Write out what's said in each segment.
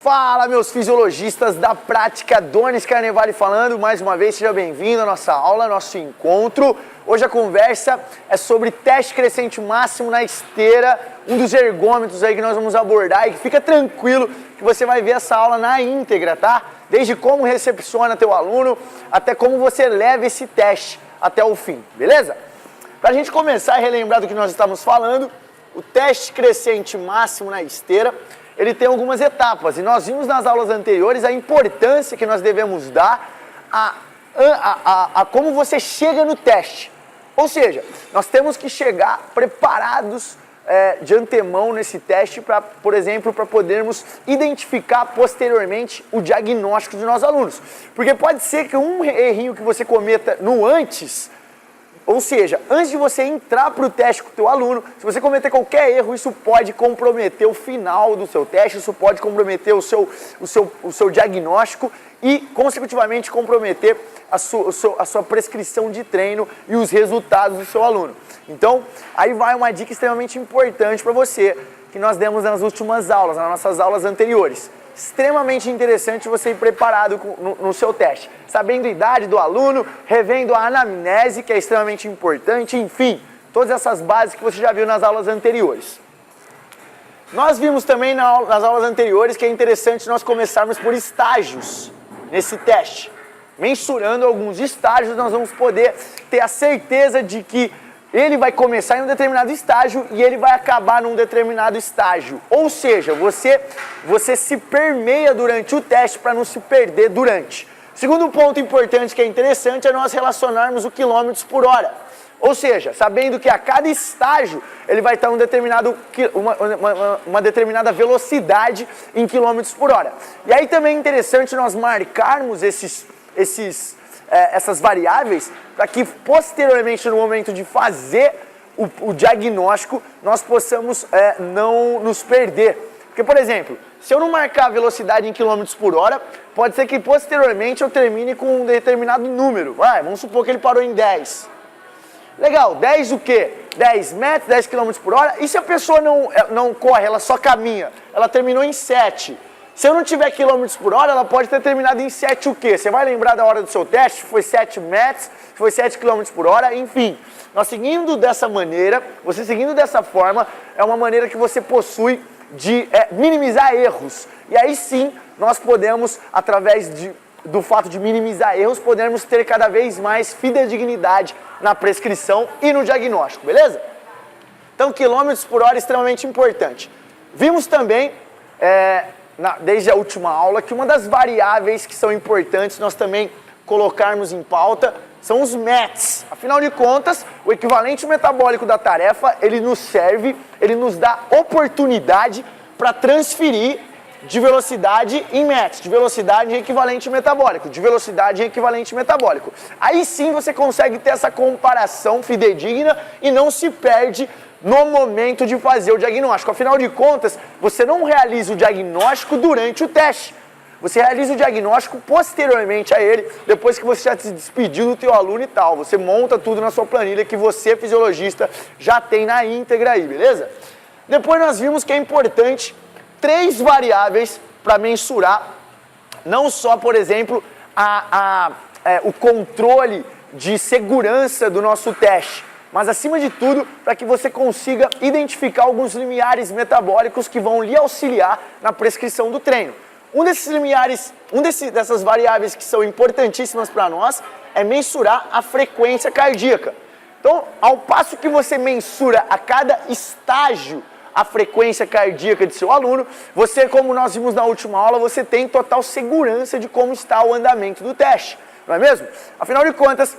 Fala, meus fisiologistas da prática, Donis Carnevale falando, mais uma vez, seja bem-vindo à nossa aula, nosso encontro. Hoje a conversa é sobre teste crescente máximo na esteira, um dos ergômetros aí que nós vamos abordar, e fica tranquilo que você vai ver essa aula na íntegra, tá? Desde como recepciona teu aluno, até como você leva esse teste até o fim, beleza? Pra gente começar e relembrar do que nós estamos falando, o teste crescente máximo na esteira, ele tem algumas etapas, e nós vimos nas aulas anteriores a importância que nós devemos dar a como você chega no teste. Ou seja, nós temos que chegar preparados de antemão nesse teste, por exemplo, para podermos identificar posteriormente o diagnóstico de nossos alunos. Porque pode ser que um errinho que você cometa no antes, ou seja, antes de você entrar para o teste com o teu aluno, se você cometer qualquer erro, isso pode comprometer o final do seu teste, isso pode comprometer o seu diagnóstico e, consecutivamente, comprometer a sua prescrição de treino e os resultados do seu aluno. Então, aí vai uma dica extremamente importante para você, que nós demos nas últimas aulas, nas nossas aulas anteriores. Extremamente interessante você ir preparado no seu teste, sabendo a idade do aluno, revendo a anamnese, que é extremamente importante, enfim, todas essas bases que você já viu nas aulas anteriores. Nós vimos também nas aulas anteriores que é interessante nós começarmos por estágios nesse teste. Mensurando alguns estágios, nós vamos poder ter a certeza de que ele vai começar em um determinado estágio e ele vai acabar num determinado estágio. Ou seja, você se permeia durante o teste para não se perder durante. Segundo ponto importante que é interessante é nós relacionarmos o quilômetros por hora. Ou seja, sabendo que a cada estágio ele vai estar uma determinada velocidade em quilômetros por hora. E aí também é interessante nós marcarmos essas variáveis para que posteriormente no momento de fazer o diagnóstico nós possamos não nos perder. Porque, por exemplo, se eu não marcar a velocidade em quilômetros por hora, pode ser que posteriormente eu termine com um determinado número. Vamos supor que ele parou em 10. Legal, 10 o quê? 10 metros, 10 km por hora. E se a pessoa não corre, ela só caminha? Ela terminou em 7. Se eu não tiver quilômetros por hora, ela pode ter terminado em 7 o quê? Você vai lembrar da hora do seu teste? Foi 7 metros, foi 7 km por hora, enfim. Nós seguindo dessa maneira, você seguindo dessa forma, é uma maneira que você possui de minimizar erros. E aí sim, nós podemos, através do fato de minimizar erros, podemos ter cada vez mais fidedignidade na prescrição e no diagnóstico, beleza? Então, quilômetros por hora é extremamente importante. Vimos também, desde a última aula, que uma das variáveis que são importantes nós também colocarmos em pauta são os METs. Afinal de contas, o equivalente metabólico da tarefa, ele nos serve, ele nos dá oportunidade para transferir de velocidade em METs, de velocidade em equivalente metabólico, de velocidade em equivalente metabólico. Aí sim você consegue ter essa comparação fidedigna e não se perde no momento de fazer o diagnóstico. Afinal de contas, você não realiza o diagnóstico durante o teste. Você realiza o diagnóstico posteriormente a ele, depois que você já se despediu do teu aluno e tal. Você monta tudo na sua planilha que você, fisiologista, já tem na íntegra aí, beleza? Depois nós vimos que é importante 3 variáveis para mensurar, não só, por exemplo, o controle de segurança do nosso teste, mas acima de tudo, para que você consiga identificar alguns limiares metabólicos que vão lhe auxiliar na prescrição do treino. Um desses limiares, dessas variáveis que são importantíssimas para nós é mensurar a frequência cardíaca. Então, ao passo que você mensura a cada estágio a frequência cardíaca de seu aluno, você, como nós vimos na última aula, você tem total segurança de como está o andamento do teste, não é mesmo? Afinal de contas,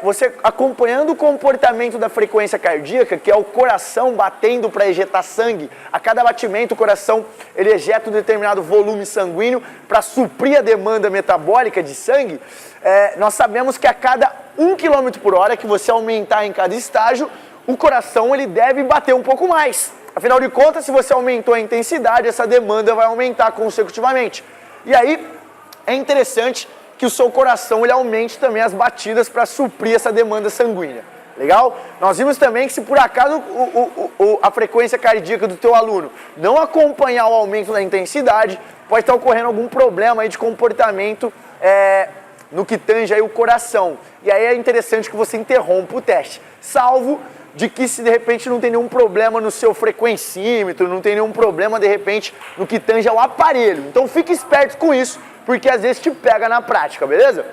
você acompanhando o comportamento da frequência cardíaca, que é o coração batendo para ejetar sangue, a cada batimento o coração ele ejeta um determinado volume sanguíneo para suprir a demanda metabólica de sangue, nós sabemos que a cada 1 km por hora que você aumentar em cada estágio, o coração ele deve bater um pouco mais. Afinal de contas, se você aumentou a intensidade, essa demanda vai aumentar consecutivamente. E aí, é interessante que o seu coração ele aumente também as batidas para suprir essa demanda sanguínea. Legal? Nós vimos também que se por acaso a frequência cardíaca do teu aluno não acompanhar o aumento da intensidade, pode estar ocorrendo algum problema aí de comportamento no que tange aí o coração. E aí é interessante que você interrompa o teste, salvo de que se de repente não tem nenhum problema no seu frequencímetro, não tem nenhum problema de repente no que tange ao aparelho. Então fique esperto com isso, porque às vezes te pega na prática, beleza?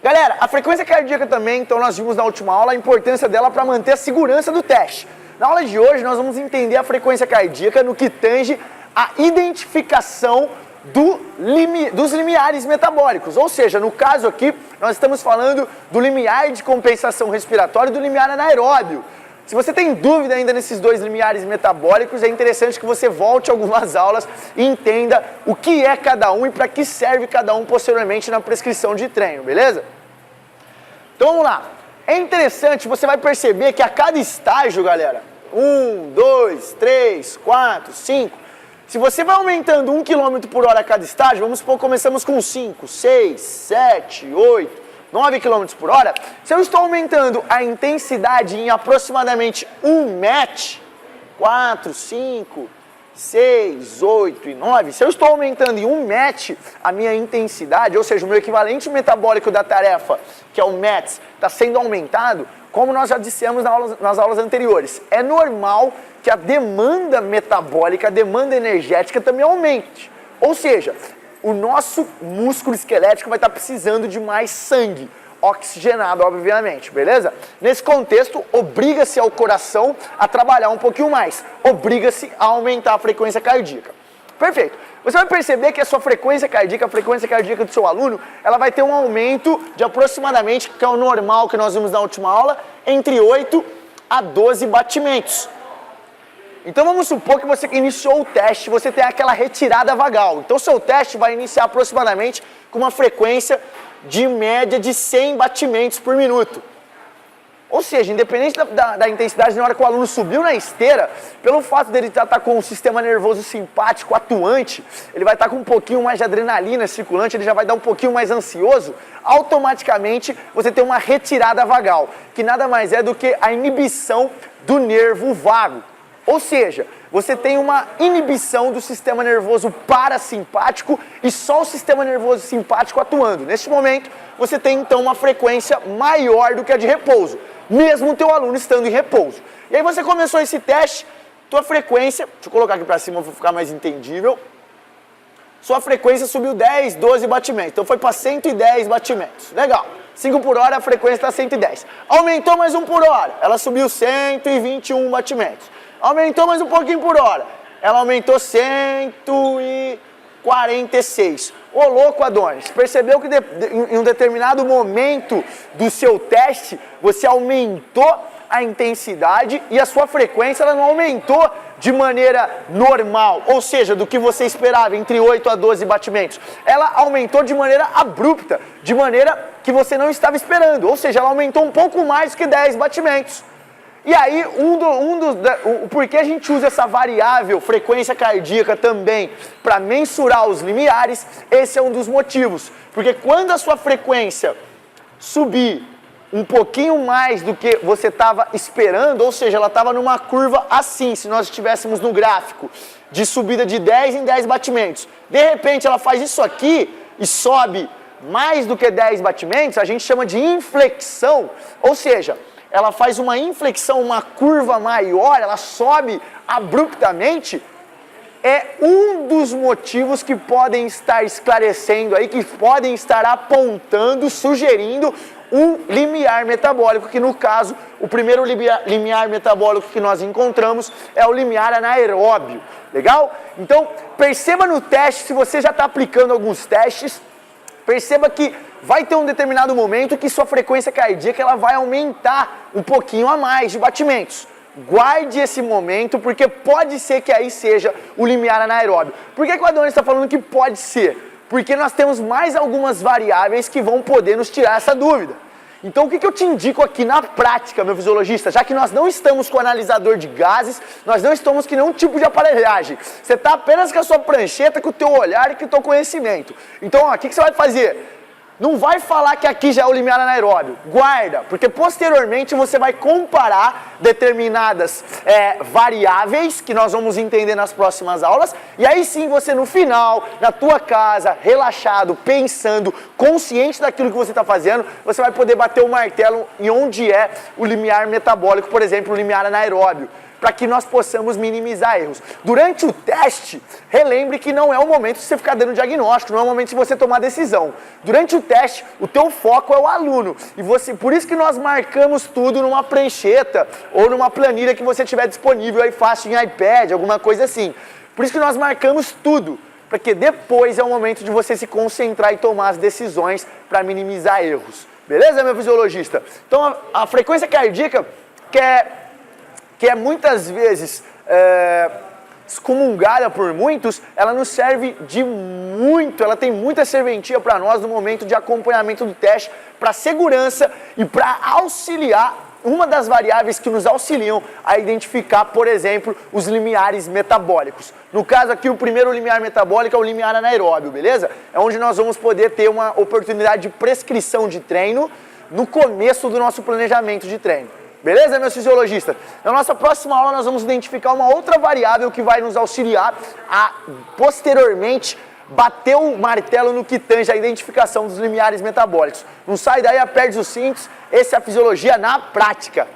Galera, a frequência cardíaca também, então nós vimos na última aula a importância dela para manter a segurança do teste. Na aula de hoje nós vamos entender a frequência cardíaca no que tange a identificação dos limiares metabólicos. Ou seja, no caso aqui, nós estamos falando do limiar de compensação respiratória e do limiar anaeróbio. Se você tem dúvida ainda nesses dois limiares metabólicos, é interessante que você volte algumas aulas e entenda o que é cada um e para que serve cada um posteriormente na prescrição de treino, beleza? Então vamos lá. É interessante, você vai perceber que a cada estágio, galera, 1, 2, 3, 4, 5, se você vai aumentando 1 km por hora a cada estágio, vamos supor que começamos com 5, 6, 7, 8, 9 km por hora, se eu estou aumentando a intensidade em aproximadamente 1 match, 4, 5, 6, 8 e 9, se eu estou aumentando em 1 match a minha intensidade, ou seja, o meu equivalente metabólico da tarefa, que é o METs, está sendo aumentado, como nós já dissemos nas aulas anteriores, é normal que a demanda metabólica, a demanda energética também aumente. Ou seja, o nosso músculo esquelético vai estar precisando de mais sangue, oxigenado, obviamente, beleza? Nesse contexto, obriga-se ao coração a trabalhar um pouquinho mais, obriga-se a aumentar a frequência cardíaca. Perfeito. Você vai perceber que a sua frequência cardíaca, a frequência cardíaca do seu aluno, ela vai ter um aumento de aproximadamente, que é o normal que nós vimos na última aula, entre 8 a 12 batimentos. Então vamos supor que você iniciou o teste, você tem aquela retirada vagal. Então o seu teste vai iniciar aproximadamente com uma frequência de média de 100 batimentos por minuto. Ou seja, independente da intensidade, na hora que o aluno subiu na esteira, pelo fato dele já estar com o sistema nervoso simpático atuante, ele vai estar com um pouquinho mais de adrenalina circulante, ele já vai dar um pouquinho mais ansioso, automaticamente você tem uma retirada vagal, que nada mais é do que a inibição do nervo vago. Ou seja, você tem uma inibição do sistema nervoso parasimpático e só o sistema nervoso simpático atuando. Neste momento, você tem então uma frequência maior do que a de repouso, mesmo o teu aluno estando em repouso. E aí você começou esse teste, tua frequência, deixa eu colocar aqui para cima para ficar mais entendível, sua frequência subiu 10, 12 batimentos, então foi para 110 batimentos, legal. 5 por hora, a frequência está 110. Aumentou mais 1 por hora, ela subiu 121 batimentos. Aumentou mais um pouquinho por hora. Ela aumentou 146. Ô louco, Adonis, percebeu que em um determinado momento do seu teste, você aumentou a intensidade e a sua frequência ela não aumentou de maneira normal, ou seja, do que você esperava, entre 8 a 12 batimentos. Ela aumentou de maneira abrupta, de maneira que você não estava esperando, ou seja, ela aumentou um pouco mais que 10 batimentos. E aí, o porquê a gente usa essa variável frequência cardíaca também para mensurar os limiares, esse é um dos motivos. Porque quando a sua frequência subir um pouquinho mais do que você estava esperando, ou seja, ela estava numa curva assim, se nós estivéssemos no gráfico, de subida de 10 em 10 batimentos. De repente ela faz isso aqui e sobe mais do que 10 batimentos, a gente chama de inflexão, ou seja, ela faz uma inflexão, uma curva maior, ela sobe abruptamente, é um dos motivos que podem estar esclarecendo aí, que podem estar apontando, sugerindo um limiar metabólico, que no caso, o primeiro limiar metabólico que nós encontramos é o limiar anaeróbio, legal? Então, perceba no teste, se você já está aplicando alguns testes, perceba que vai ter um determinado momento que sua frequência cardíaca ela vai aumentar um pouquinho a mais de batimentos. Guarde esse momento, porque pode ser que aí seja o limiar anaeróbio. Por que o Adonis está falando que pode ser? Porque nós temos mais algumas variáveis que vão poder nos tirar essa dúvida. Então o que eu te indico aqui na prática, meu fisiologista, já que nós não estamos com analisador de gases, nós não estamos com nenhum tipo de aparelhagem, você está apenas com a sua prancheta, com o teu olhar e com o teu conhecimento. Então o que você vai fazer? Não vai falar que aqui já é o limiar anaeróbio. Guarda, porque posteriormente você vai comparar determinadas variáveis que nós vamos entender nas próximas aulas. E aí sim você no final, na tua casa, relaxado, pensando, consciente daquilo que você está fazendo, você vai poder bater o martelo em onde é o limiar metabólico, por exemplo, o limiar anaeróbio, para que nós possamos minimizar erros. Durante o teste, relembre que não é o momento de você ficar dando diagnóstico, não é o momento de você tomar decisão. Durante o teste, o teu foco é o aluno. E por isso que nós marcamos tudo numa prancheta ou numa planilha que você tiver disponível aí fácil em iPad, alguma coisa assim. Por isso que nós marcamos tudo, porque depois é o momento de você se concentrar e tomar as decisões para minimizar erros. Beleza, meu fisiologista? Então, a frequência cardíaca, que é muitas vezes excomungada por muitos, ela nos serve de muito, ela tem muita serventia para nós no momento de acompanhamento do teste, para segurança e para auxiliar, uma das variáveis que nos auxiliam a identificar, por exemplo, os limiares metabólicos. No caso aqui, o primeiro limiar metabólico é o limiar anaeróbio, beleza? É onde nós vamos poder ter uma oportunidade de prescrição de treino no começo do nosso planejamento de treino. Beleza, meus fisiologistas? Na nossa próxima aula nós vamos identificar uma outra variável que vai nos auxiliar a, posteriormente, bater o martelo no que tange a identificação dos limiares metabólicos. Não sai daí, aperte os cintos, essa é a fisiologia na prática.